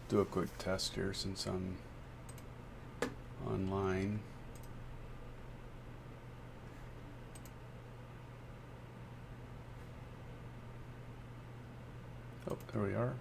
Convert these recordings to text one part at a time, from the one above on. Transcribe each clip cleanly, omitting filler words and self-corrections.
do a quick test here since I'm online. Oh, there we are.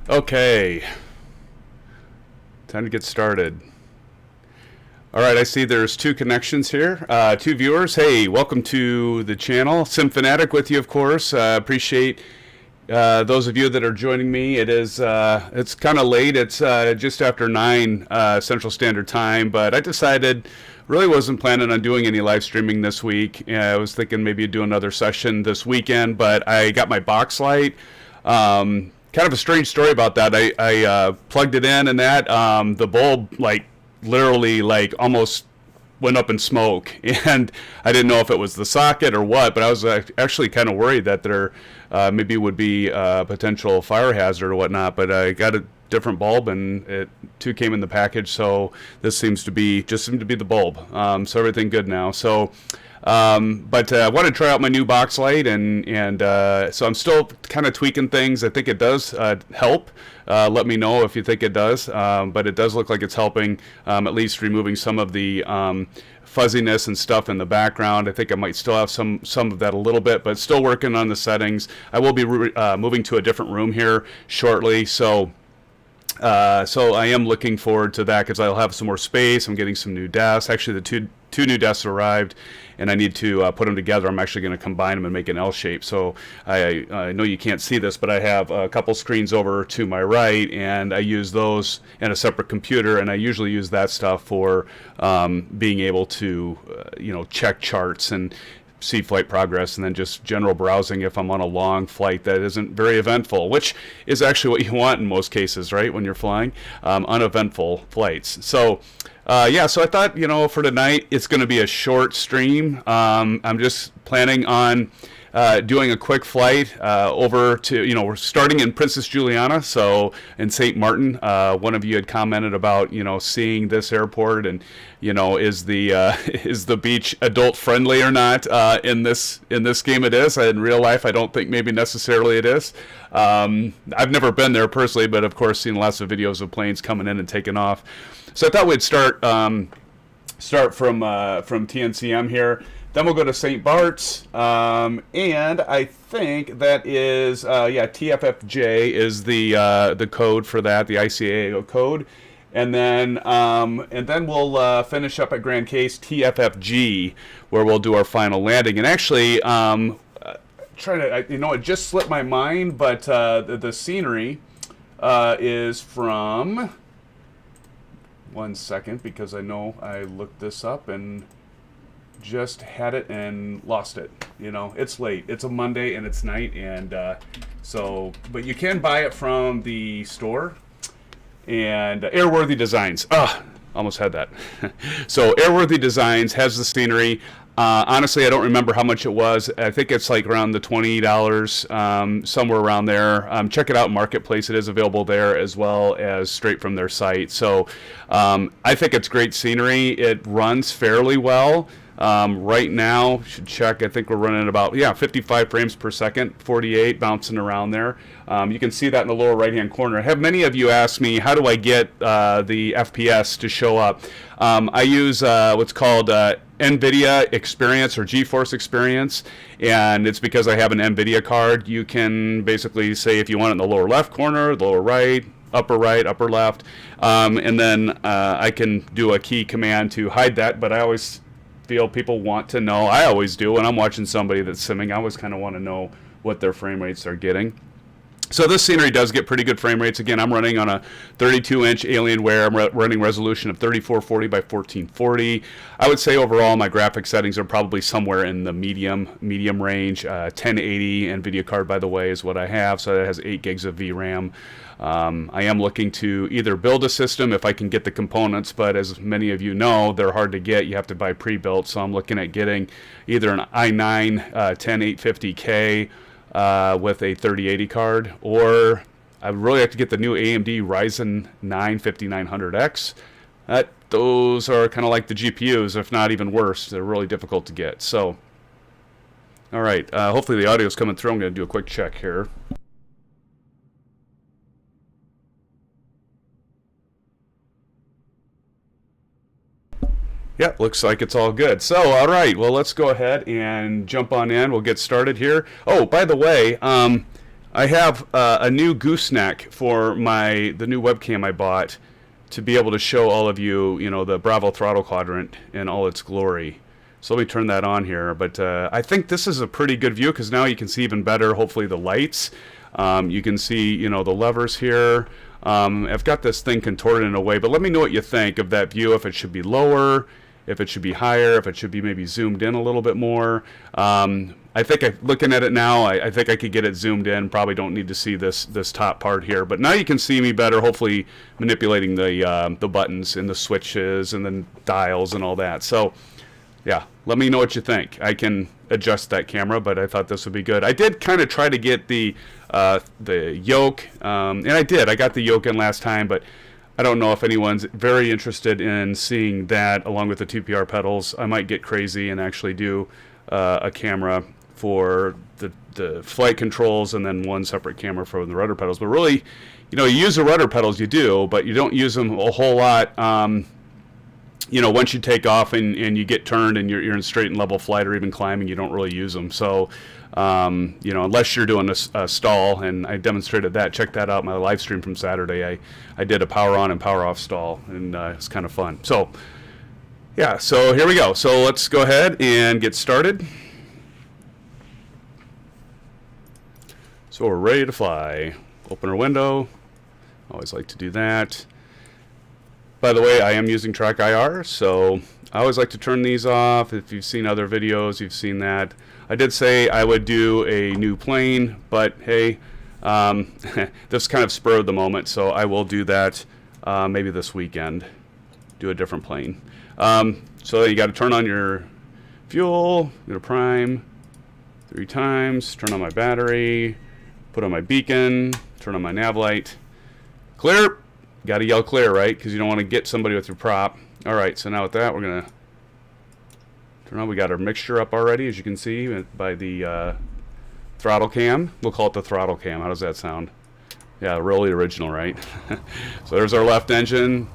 Okay, time to get started. All right, I see there's two connections here, two viewers. Hey, welcome to the channel. SimFanatic with you, of course. Appreciate those of you that are joining me. It's kind of late. It's just after 9 Central Standard Time, but I decided really wasn't planning on doing any live streaming this week. I was thinking maybe do another session this weekend, but I got my box light. Kind of a strange story about that. I plugged it in and that the bulb literally almost went up in smoke, and I didn't know if it was the socket or what, but I was actually kind of worried that there maybe would be a potential fire hazard or whatnot, but I got a different bulb, and it too came in the package, so this seemed to be the bulb. So everything good now. So but I want to try out my new box light, and so I'm still kind of tweaking things. I think it does help. Let me know if you think it does, but it does look like it's helping, at least removing some of the fuzziness and stuff in the background. I think I might still have some of that a little bit, but still working on the settings. I will be moving to a different room here shortly, so I am looking forward to that because I'll have some more space. I'm getting some new desks. Actually, the two new desks arrived, and I need to put them together. I'm actually going to combine them and make an L shape. So I know you can't see this, but I have a couple screens over to my right, and I use those in a separate computer, and I usually use that stuff for being able to check charts and see flight progress, and then just general browsing if I'm on a long flight that isn't very eventful, which is actually what you want in most cases, right, when you're flying uneventful flights. So yeah, so I thought, for tonight it's going to be a short stream. I'm just planning on doing a quick flight over to, we're starting in Princess Juliana, so in St. Martin. One of you had commented about, seeing this airport, and, is the beach adult friendly or not? In this game it is. In real life, I don't think maybe necessarily it is. I've never been there personally, but of course seen lots of videos of planes coming in and taking off. So I thought we'd start from TNCM here. Then we'll go to St. Bart's, and I think that is TFFJ is the code for that, the ICAO code, and then we'll finish up at Grand Case TFFG, where we'll do our final landing. And actually, it just slipped my mind, but the scenery is from. One second, because I know I looked this up and just had it and lost it. It's late. It's a Monday and it's night, and but you can buy it from the store. And Airworthy Designs. Almost had that. So Airworthy Designs has the scenery. Honestly, I don't remember how much it was. I think it's like around the $20, somewhere around there. Check it out, Marketplace. It is available there as well as straight from their site. So I think it's great scenery. It runs fairly well. Right now, should check, I think we're running about, 55 frames per second, 48, bouncing around there. You can see that in the lower right-hand corner. I have many of you ask me, how do I get the FPS to show up? I use what's called NVIDIA Experience or GeForce Experience, and it's because I have an NVIDIA card. You can basically say if you want it in the lower left corner, the lower right, upper left, and then I can do a key command to hide that, but I always feel people want to know, I always do, when I'm watching somebody that's simming, I always kind of want to know what their frame rates are getting. So this scenery does get pretty good frame rates. Again, I'm running on a 32-inch Alienware. I'm running resolution of 3440 by 1440. I would say overall my graphic settings are probably somewhere in the medium range. 1080 NVIDIA card, by the way, is what I have. So it has 8 gigs of VRAM. I am looking to either build a system if I can get the components, but as many of you know, they're hard to get. You have to buy pre-built. So I'm looking at getting either an i9 10850K with a 3080 card, or I really have to get the new AMD Ryzen 9 5900X. Those are kind of like the GPUs, if not even worse. They're really difficult to get. So, all right, hopefully the audio is coming through. I'm going to do a quick check here. Yeah, looks like it's all good. So, all right, well, let's go ahead and jump on in. We'll get started here. Oh, by the way, I have a new gooseneck for the new webcam I bought to be able to show all of you, the Bravo throttle quadrant in all its glory. So let me turn that on here. But I think this is a pretty good view because now you can see even better, hopefully, the lights. You can see, the levers here. I've got this thing contorted in a way, but let me know what you think of that view, if it should be lower, if it should be higher, if it should be maybe zoomed in a little bit more. I think looking at it now, I think I could get it zoomed in. Probably don't need to see this top part here. But now you can see me better, hopefully manipulating the buttons and the switches and the dials and all that. So, yeah, let me know what you think. I can adjust that camera, but I thought this would be good. I did kind of try to get the yoke, and I did. I got the yoke in last time, but I don't know if anyone's very interested in seeing that along with the TPR pedals. I might get crazy and actually do a camera for the flight controls and then one separate camera for the rudder pedals. But really, you use the rudder pedals, you do, but you don't use them a whole lot. Once you take off and you get turned and you're in straight and level flight or even climbing, you don't really use them. So, unless you're doing a stall, and I demonstrated that. Check that out, my live stream from Saturday. I did a power on and power off stall, and it's kind of fun. So, yeah, so here we go. So let's go ahead and get started. So we're ready to fly. Open our window. Always like to do that. By the way, I am using Track IR, so I always like to turn these off. If you've seen other videos, you've seen that. I did say I would do a new plane, but hey, this kind of spur of the moment, so I will do that maybe this weekend. Do a different plane. So you got to turn on your fuel, go to prime 3 times, turn on my battery, put on my beacon, turn on my nav light. Clear. Got to yell clear, right? Because you don't want to get somebody with your prop. All right, so now with that, we're going to turn on. We got our mixture up already, as you can see, by the throttle cam. We'll call it the throttle cam. How does that sound? Yeah, really original, right? So there's our left engine.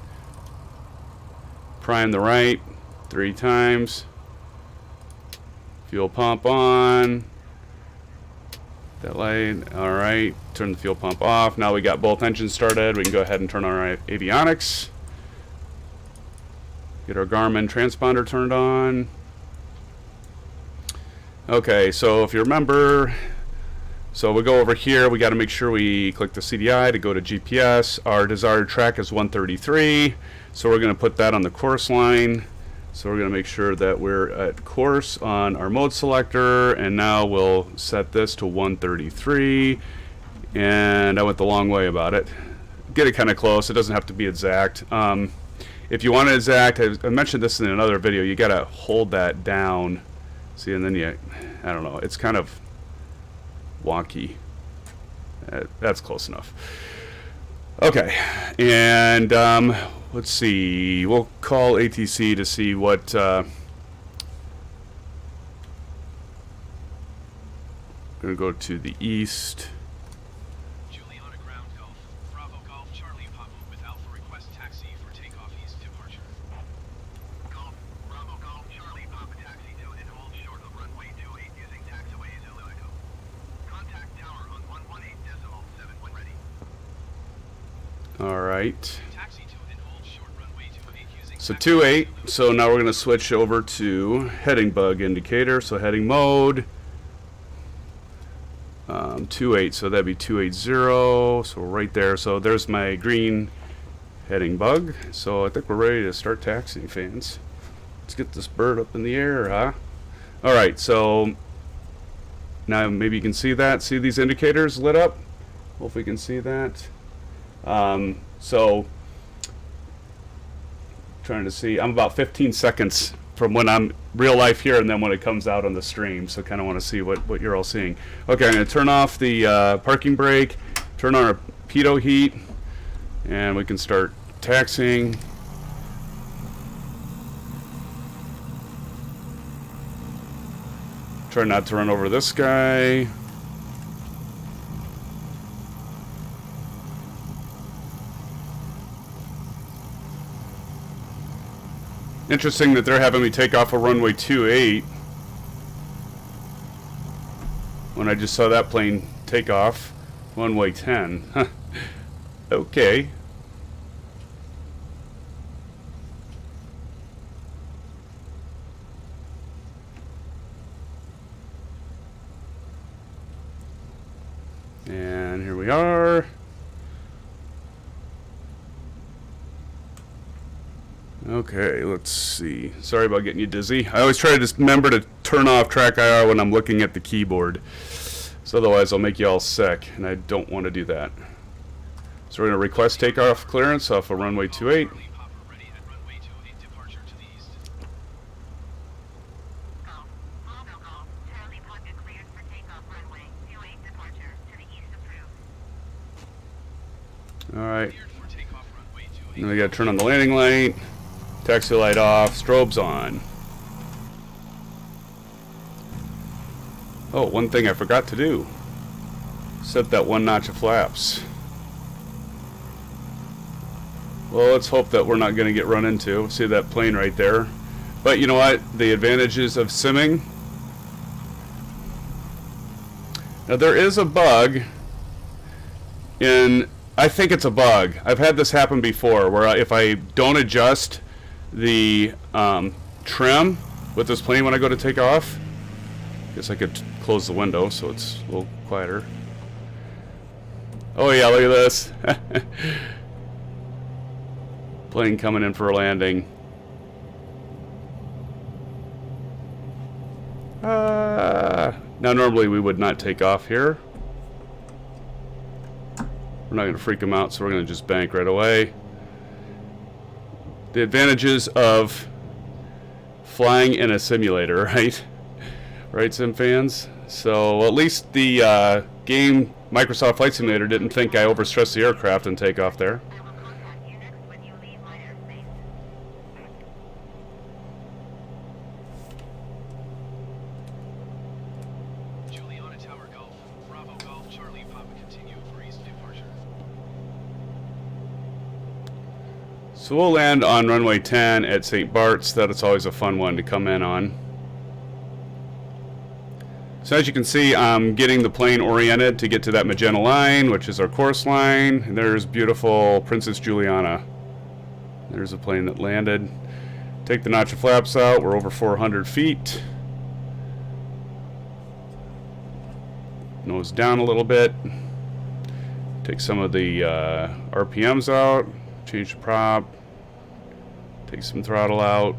Prime the right 3 times. Fuel pump on. That light. All right, turn the fuel pump off. Now we got both engines started. We can go ahead and turn on our avionics. Get our Garmin transponder turned on. Okay, so if you remember, so we go over here. We got to make sure we click the CDI to go to GPS. Our desired track is 133, so we're going to put that on the course line. So we're going to make sure that we're at course on our mode selector, and now we'll set this to 133, and I went the long way about it. Get it kind of close. It doesn't have to be exact. If you want it exact, I mentioned this in another video, you got to hold that down See, and then I don't know, it's kind of wonky. That's close enough. Okay, and let's see, we'll call ATC to see what going to go to the east. Juliana ground Golf, Bravo Golf, Charlie Papa with Alpha request taxi for takeoff east departure. Golf, Bravo Golf, Charlie Papa taxi to and hold short of runway 28 using taxiway Zulueco. Contact tower on 118.7 when ready. All right. Taxi to and hold short runway 28 using So 28. So now we're going to switch over to heading bug indicator. So heading mode. 28, so that'd be 280, so right there. So there's my green heading bug. So I think we're ready to start taxiing, fans. Let's get this bird up in the air, huh? All right, so now maybe you can see that. See these indicators lit up? Hope we can see that. So trying to see, I'm about 15 seconds from when I'm real life here and then when it comes out on the stream, so kind of want to see what you're all seeing. Okay, I'm going to turn off the parking brake, turn on our pitot heat, and we can start taxiing. Try not to run over this guy. Interesting that they're having me take off a runway 28 when I just saw that plane take off runway 10. Okay. And here we are. Okay, let's see. Sorry about getting you dizzy. I always try to just remember to turn off track IR when I'm looking at the keyboard. So otherwise I'll make you all sick, and I don't want to do that. So we're going to request takeoff clearance off of runway 28. Alright. Now we got to turn on the landing light. Taxi light off, strobes on. Oh, one thing I forgot to do. Set that 1 notch of flaps. Well, let's hope that we're not going to get run into. See that plane right there? But you know what? The advantages of simming. Now there is a bug in, I think it's a bug. I've had this happen before where if I don't adjust the trim with this plane when I go to take off, guess I could close the window so it's a little quieter. Oh yeah, look at this. Plane coming in for a landing. Now normally we would not take off here. We're not going to freak them out, so we're going to just bank right away. The advantages of flying in a simulator, right? Right, Sim fans? So at least the game Microsoft Flight Simulator didn't think I overstressed the aircraft and take off there. Juliana Tower Golf, Bravo Golf, Charlie Papa continue for east departure. So we'll land on runway 10 at St. Bart's. That's always a fun one to come in on. So as you can see, I'm getting the plane oriented to get to that magenta line, which is our course line. And there's beautiful Princess Juliana. There's a plane that landed. Take the notch of flaps out. We're over 400 feet. Nose down a little bit. Take some of the RPMs out. Change the prop. Take some throttle out.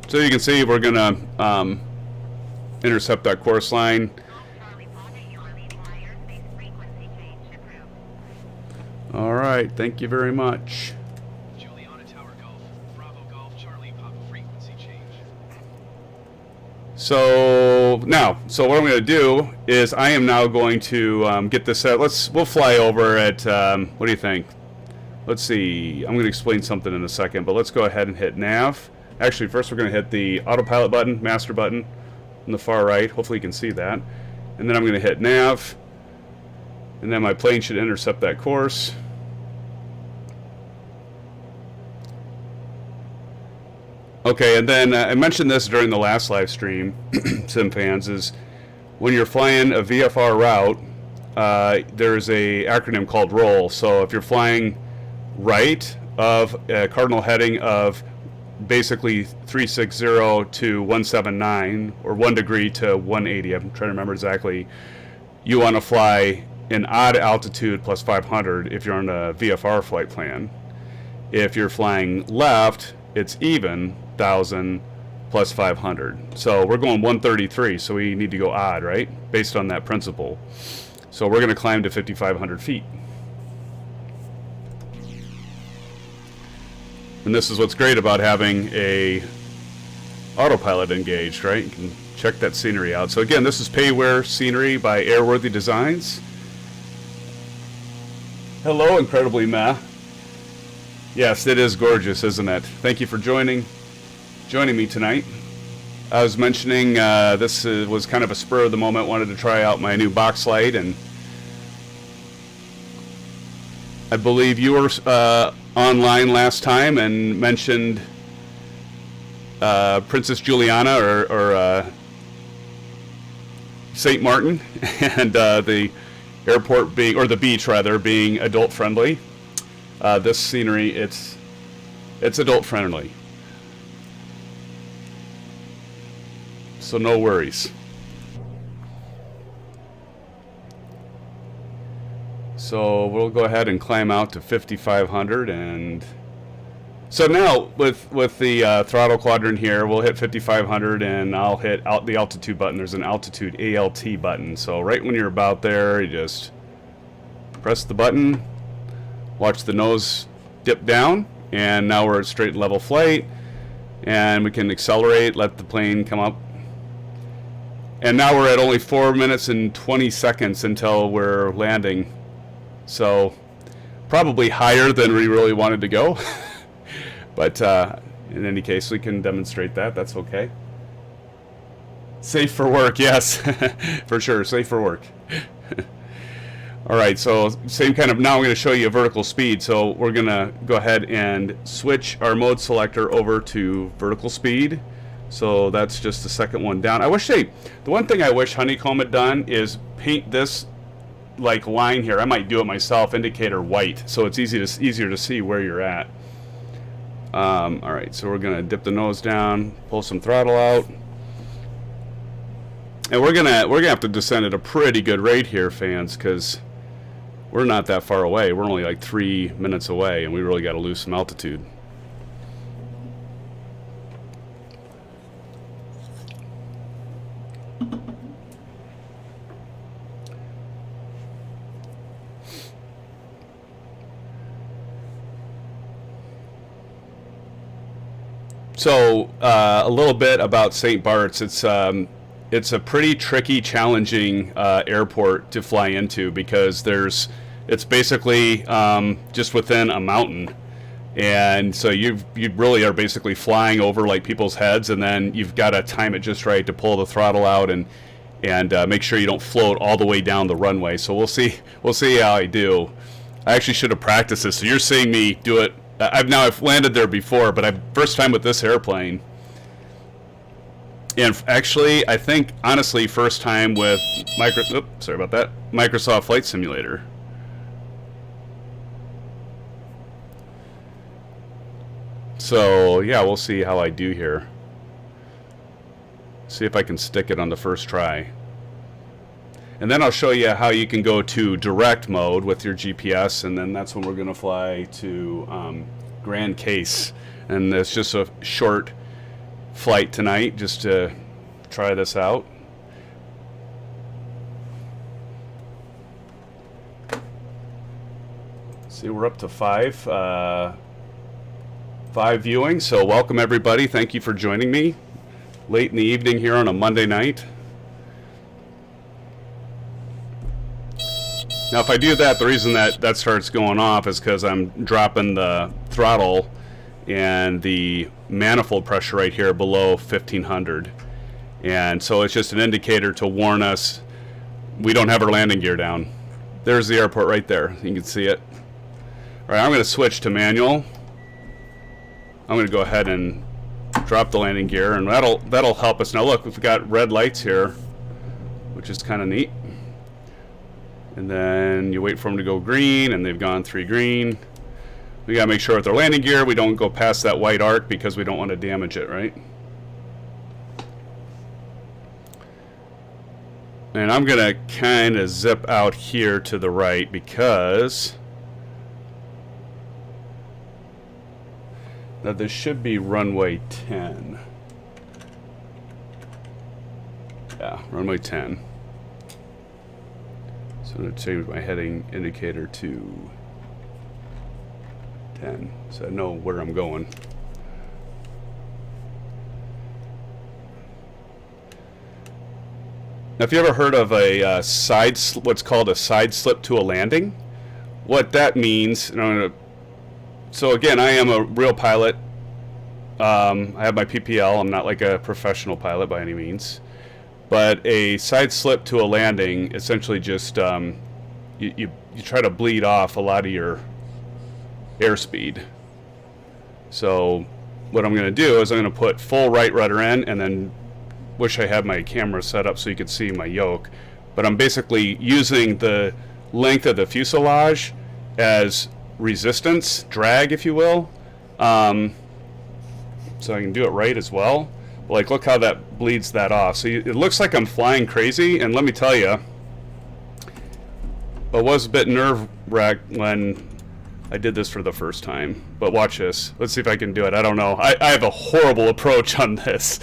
So you can see we're gonna intercept that course line. All right, thank you very much. Juliana Tower Golf. So now, so what I'm going to do is I am now going to get this set. We'll fly over at, what do you think? Let's see, I'm going to explain something in a second, but let's go ahead and hit nav. Actually, first we're going to hit the autopilot button, master button on the far right. Hopefully you can see that. And then I'm going to hit nav, and then my plane should intercept that course. Okay, and then I mentioned this during the last live stream, Sim fans, is when you're flying a VFR route, there's a acronym called ROLL. So if you're flying right of a cardinal heading of basically 360 to 179, or 1 degree to 180, I'm trying to remember exactly, you want to fly an odd altitude plus 500 if you're on a VFR flight plan. If you're flying left, it's even 1,000 plus 500. So we're going 133, so we need to go odd, right? Based on that principle. So we're going to climb to 5,500 feet. And this is what's great about having a autopilot engaged, right? You can check that scenery out. So again, this is payware scenery by Airworthy Designs. Hello, Incredibly Meh. Yes, it is gorgeous, isn't it? Thank you for joining me tonight. I was mentioning this was kind of a spur of the moment. Wanted to try out my new box light, and I believe you were online last time and mentioned Princess Juliana or St. Martin and the airport being, or the beach rather, being adult friendly. This scenery, it's adult friendly, so no worries. So we'll go ahead and climb out to 5,500, and so now with the throttle quadrant here, we'll hit 5,500, and I'll hit the altitude button. There's an altitude ALT button. So right when you're about there, you just press the button, watch the nose dip down, and now we're at straight and level flight, and we can accelerate, let the plane come up. And now we're at only 4 minutes and 20 seconds until we're landing. So probably higher than we really wanted to go. But in any case, we can demonstrate that. That's okay. Safe for work, yes. For sure, safe for work. All right, so same kind of, now I'm going to show you a vertical speed. So we're going to go ahead and switch our mode selector over to vertical speed. So that's just the second one down. The one thing I wish Honeycomb had done is paint this like line here. I might do it myself, indicator white, so it's easier to see where you're at. All right, so we're gonna dip the nose down, pull some throttle out, and we're gonna have to descend at a pretty good rate here, fans, because we're not that far away. We're only like 3 minutes away, and we really got to lose some altitude. So a little bit about St. Bart's. It's a pretty tricky, challenging airport to fly into because it's basically just within a mountain, and so you really are basically flying over like people's heads, and then you've got to time it just right to pull the throttle out and make sure you don't float all the way down the runway. So we'll see how I do. I actually should have practiced this. So you're seeing me do it. I've landed there before, but first time with this airplane. And actually, I think, honestly, first time with Microsoft Flight Simulator. So, yeah, we'll see how I do here. See if I can stick it on the first try. And then I'll show you how you can go to direct mode with your GPS, and then that's when we're going to fly to Grand Case. And it's just a short flight tonight just to try this out. See, we're up to five viewing, so welcome everybody. Thank you for joining me. late in the evening here on a Monday night. Now if I do that, the reason that starts going off is because I'm dropping the throttle and the manifold pressure right here below 1500. And so it's just an indicator to warn us we don't have our landing gear down. There's the airport right there. You can see it. All right, I'm going to switch to manual. I'm going to go ahead and drop the landing gear, and that'll help us. Now look, we've got red lights here, which is kind of neat. And then you wait for them to go green, and they've gone 3 green. We got to make sure with our landing gear we don't go past that white arc because we don't want to damage it, right? And I'm going to kind of zip out here to the right because now this should be runway 10. Yeah, runway 10. So I'm going to change my heading indicator to 10 so I know where I'm going. Now, if you ever heard of a what's called a side slip to a landing, what that means, so again, I am a real pilot. I have my PPL. I'm not like a professional pilot by any means. But a side slip to a landing essentially just you try to bleed off a lot of your airspeed. So what I'm going to do is I'm going to put full right rudder in, and then wish I had my camera set up so you could see my yoke. But I'm basically using the length of the fuselage as resistance, drag if you will. So I can do it right as well. Like, look how that bleeds that off. So it looks like I'm flying crazy, and let me tell you, I was a bit nerve-wracked when I did this for the first time. But watch this. Let's see if I can do it. I don't know. I have a horrible approach on this.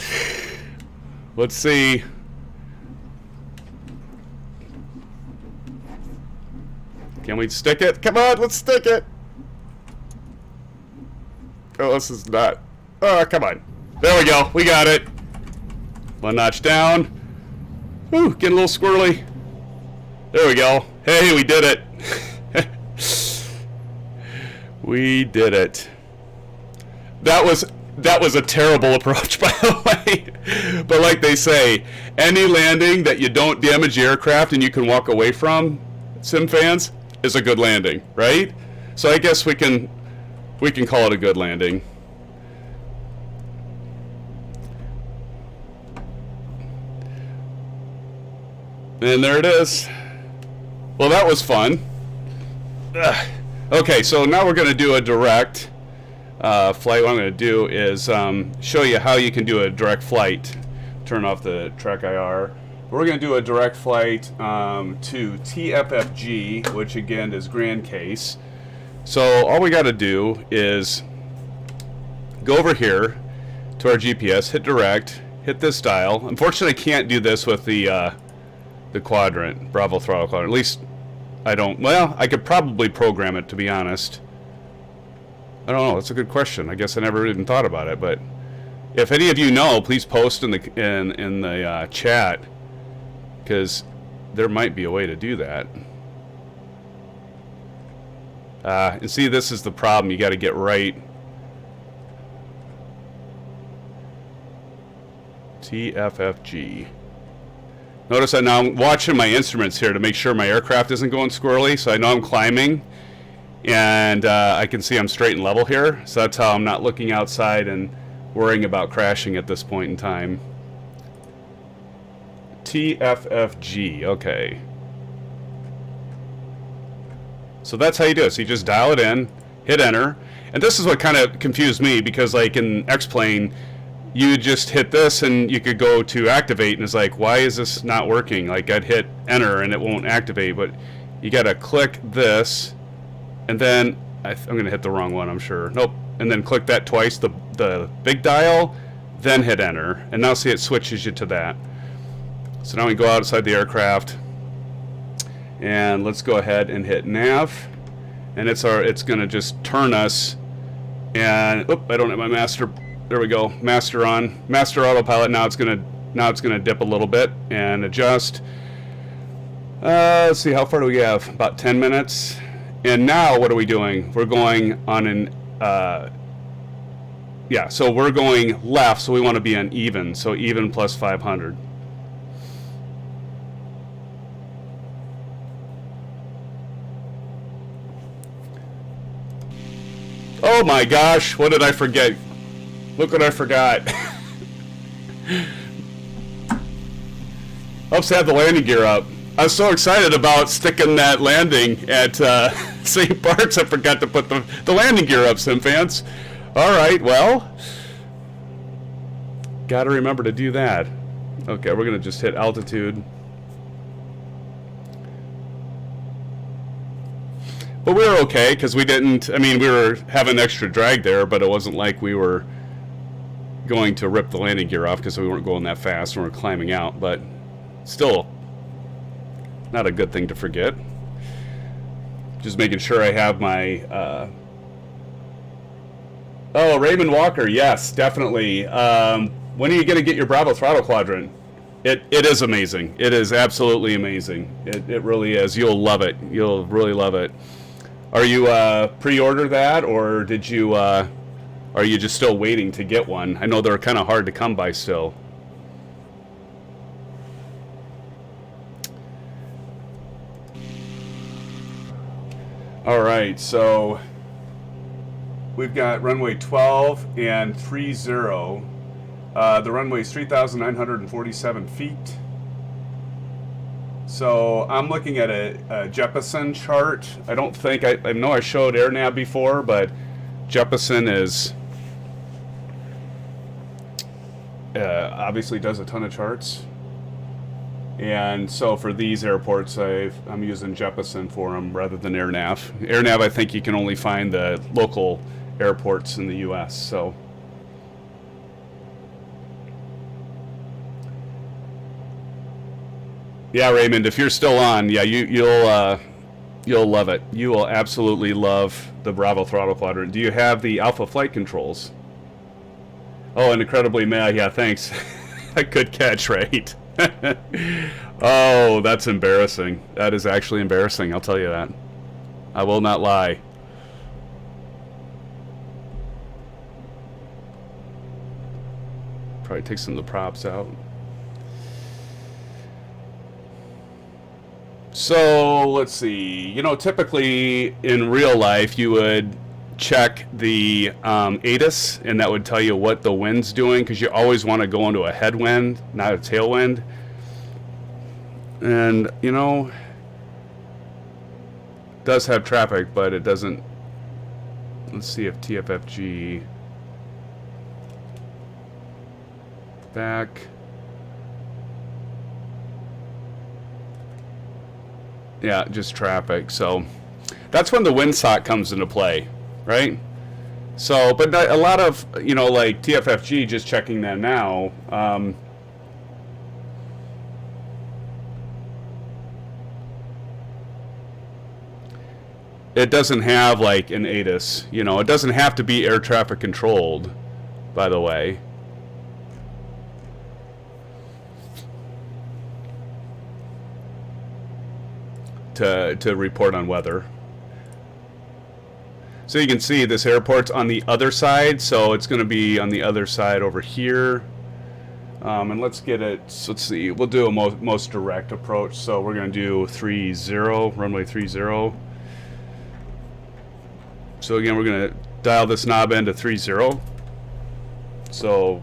Let's see. Can we stick it? Come on, let's stick it. Oh, this is not. Oh, come on. There we go. We got it. 1 notch down. Ooh, getting a little squirrely. There we go. Hey, we did it. We did it. That was a terrible approach, by the way. But like they say, any landing that you don't damage the aircraft and you can walk away from, sim fans, is a good landing, right? So I guess we can call it a good landing. And there it is. Well, that was fun. Ugh. Okay, so now we're going to do a direct flight. What I'm going to do is show you how you can do a direct flight. Turn off the track IR. We're going to do a direct flight to TFFG, which again is Grand Case. So all we got to do is go over here to our GPS, hit direct, hit this dial. Unfortunately, I can't do this with the quadrant, Bravo throttle quadrant. At least I don't. Well, I could probably program it, to be honest. I don't know. That's a good question. I guess I never even thought about it. But if any of you know, please post in the chat, because there might be a way to do that. And see, this is the problem. You got to get right. TFFG. Notice that now I'm watching my instruments here to make sure my aircraft isn't going squirrely, so I know I'm climbing. And I can see I'm straight and level here, so that's how I'm not looking outside and worrying about crashing at this point in time. TFFG, okay. So that's how you do it. So you just dial it in, hit enter, and this is what kind of confused me, because like in X-Plane, you just hit this and you could go to activate, and it's like, why is this not working? Like, I'd hit enter and it won't activate, but you gotta click this, and then I'm gonna hit the wrong one, I'm sure. Nope. And then click that twice, the big dial, then hit enter, and now see it switches you to that. So now we go outside the aircraft, and let's go ahead and hit nav, and it's gonna just turn us. And I don't have my master there we go. Master on. Master autopilot. Now it's gonna dip a little bit and adjust. Let's see, how far do we have? About 10 minutes. And now what are we doing? We're going on an yeah, so we're going left, so we want to be on even. So even plus 500. Oh my gosh, what did I forget? Look what I forgot. Oops, I had the landing gear up. I was so excited about sticking that landing at St. Bart's, I forgot to put the landing gear up, Sim fans. All right, well, got to remember to do that. Okay, we're going to just hit altitude. But we were okay, because we didn't, I mean, we were having extra drag there, but it wasn't like we were going to rip the landing gear off because we weren't going that fast and we were climbing out, but still not a good thing to forget. Just making sure I have my oh, Raymond Walker, yes, definitely. When are you going to get your Bravo throttle quadrant? It is amazing. It is absolutely amazing. It really is. You'll love it. You'll really love it. Are you pre-order that, or did you are you just still waiting to get one? I know they're kind of hard to come by still. All right, so we've got runway 12 and 30. The runway is 3,947 feet. So I'm looking at a Jeppesen chart. I don't think, I know I showed AirNav before, but Jeppesen is, obviously does a ton of charts. And so for these airports, I'm using Jeppesen for them rather than AirNav. AirNav, I think you can only find the local airports in the U.S., so. Yeah, Raymond, if you're still on, yeah, you'll love it. You will absolutely love the Bravo throttle quadrant. Do you have the Alpha flight controls? Oh, and incredibly, yeah, thanks. A good catch, right? Oh, that's embarrassing. That is actually embarrassing, I'll tell you that. I will not lie. Probably take some of the props out. So, let's see. You know, typically in real life, you would check the ATIS, and that would tell you what the wind's doing, because you always want to go into a headwind, not a tailwind. And, you know, it does have traffic, but it doesn't. Let's see if TFFG back. Yeah, just traffic. So that's when the windsock comes into play, right? So, but a lot of, you know, like TFFG, just checking that now. It doesn't have like an ATIS, you know, it doesn't have to be air traffic controlled, by the way. To report on weather. So you can see this airport's on the other side, so it's going to be on the other side over here. And let's get it, so let's see, we'll do a most direct approach. So we're going to do 30, runway 30. So again, we're going to dial this knob in to 30. So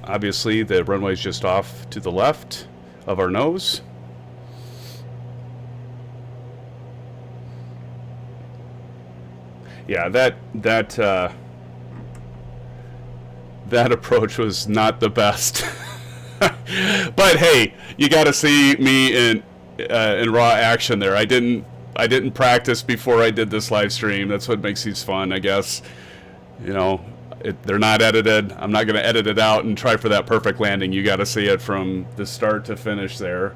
obviously the runway is just off to the left of our nose. Yeah, that approach was not the best. But hey, you got to see me in raw action there. I didn't practice before I did this live stream. That's what makes these fun, I guess. You know, they're not edited. I'm not going to edit it out and try for that perfect landing. You got to see it from the start to finish there.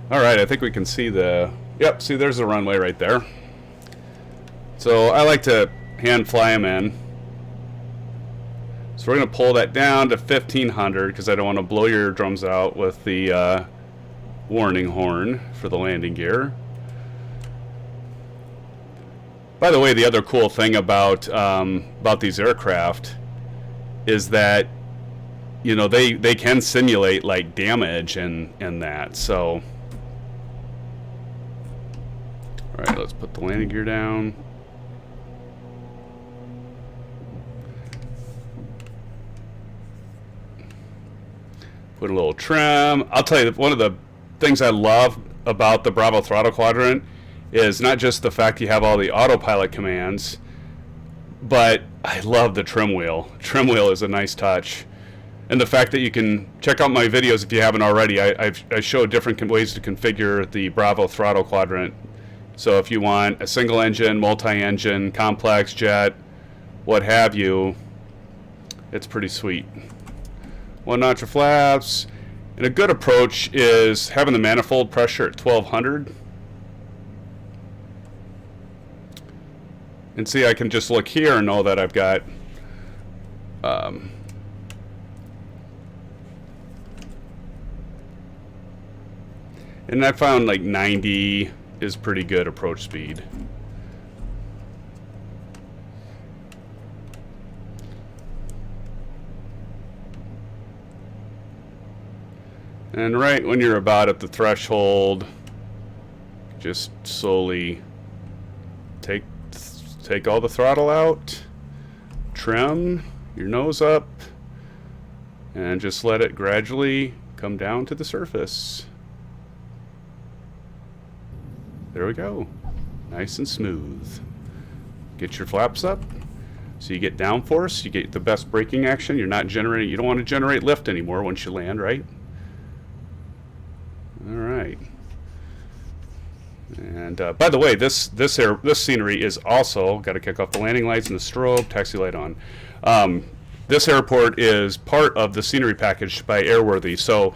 All right, I think we can see the, yep, see there's the runway right there. It's So I like to hand fly them in. So we're going to pull that down to 1500 because I don't want to blow your eardrums out with the warning horn for the landing gear. By the way, the other cool thing about these aircraft is that, you know, they can simulate like damage and that. So, all right, let's put the landing gear down. Put a little trim. I'll tell you, one of the things I love about the Bravo throttle quadrant is not just the fact you have all the autopilot commands, but I love the trim wheel. Trim wheel is a nice touch. And the fact that you can check out my videos if you haven't already. I show different ways to configure the Bravo throttle quadrant. So if you want a single engine, multi-engine, complex jet, what have you, it's pretty sweet. One notch of flaps. And a good approach is having the manifold pressure at 1200. And see, I can just look here and know that I've got and I found like 90 is pretty good approach speed. And right when you're about at the threshold, just slowly take all the throttle out, trim your nose up, and just let it gradually come down to the surface. There we go. Nice and smooth. Get your flaps up. So you get downforce, you get the best braking action. You're not generating, you don't want to generate lift anymore once you land, right? All right. And by the way, this scenery is also, got to kick off the landing lights and the strobe, taxi light on. This airport is part of the scenery package by Airworthy. So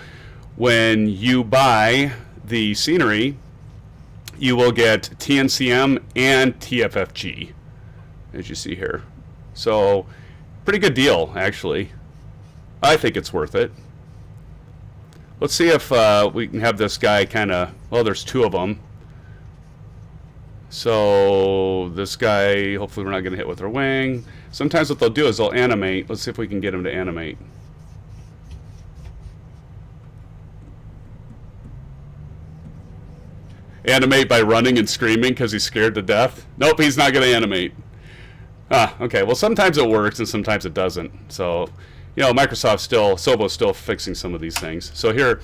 when you buy the scenery, you will get TNCM and TFFG, as you see here. So pretty good deal, actually. I think it's worth it. Let's see if we can have this guy kind of, well, there's two of them. So this guy, hopefully we're not going to hit with our wing. Sometimes what they'll do is they'll animate. Let's see if we can get him to animate. Animate by running and screaming because he's scared to death. Nope, he's not going to animate. Ah, okay. Well, sometimes it works and sometimes it doesn't. So, you know, Sobo's still fixing some of these things. So here,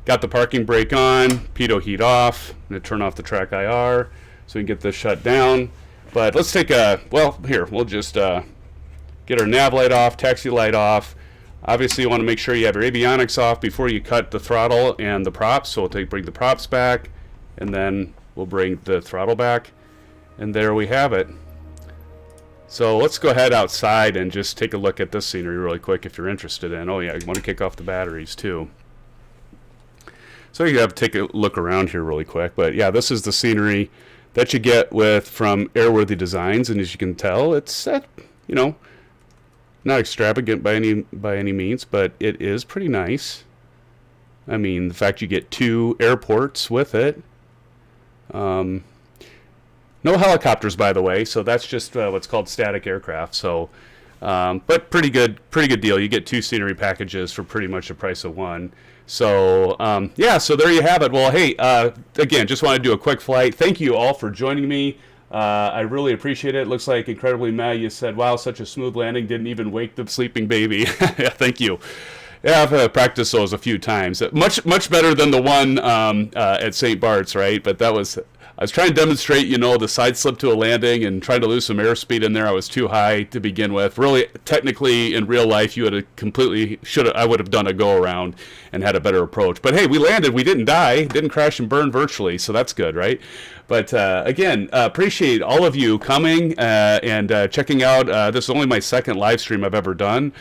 got the parking brake on, pitot heat off. I'm going to turn off the track IR so we can get this shut down. But let's take a, well, here, we'll just get our nav light off, taxi light off. Obviously, you want to make sure you have your avionics off before you cut the throttle and the props. So we'll bring the props back, and then we'll bring the throttle back. And there we have it. So let's go ahead outside and just take a look at this scenery really quick if you're interested in. Oh yeah, you want to kick off the batteries too. So you have to take a look around here really quick. But yeah, this is the scenery that you get from Airworthy Designs, and as you can tell, it's you know, not extravagant by any means, but it is pretty nice. I mean, the fact you get 2 airports with it. No helicopters, by the way, so that's just what's called static aircraft. So, but pretty good deal. You get 2 scenery packages for pretty much the price of 1. So, yeah, so there you have it. Well, hey, again, just want to do a quick flight. Thank you all for joining me. I really appreciate it. It looks like Incredibly Mad, you said, wow, such a smooth landing, didn't even wake the sleeping baby. Yeah, thank you. Yeah, I've practiced those a few times. Much better than the one at St. Bart's, right? But I was trying to demonstrate, you know, the side slip to a landing and trying to lose some airspeed in there. I was too high to begin with. Really, technically, in real life, I would have done a go around and had a better approach. But hey, we landed. We didn't die. Didn't crash and burn virtually, so that's good, right? But again, appreciate all of you coming and checking out. This is only my second live stream I've ever done.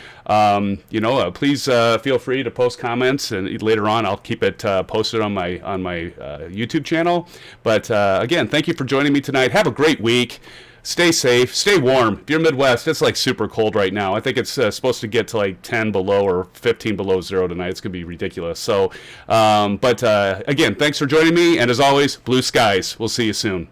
You know, please feel free to post comments, and later on I'll keep it posted on my YouTube channel. But again, thank you for joining me tonight. Have a great week. stay safe, stay warm. If you're Midwest, it's like super cold right now. I think it's supposed to get to like 10 below or 15 below zero tonight. It's going to be ridiculous. So, but again, thanks for joining me. And as always, blue skies. We'll see you soon.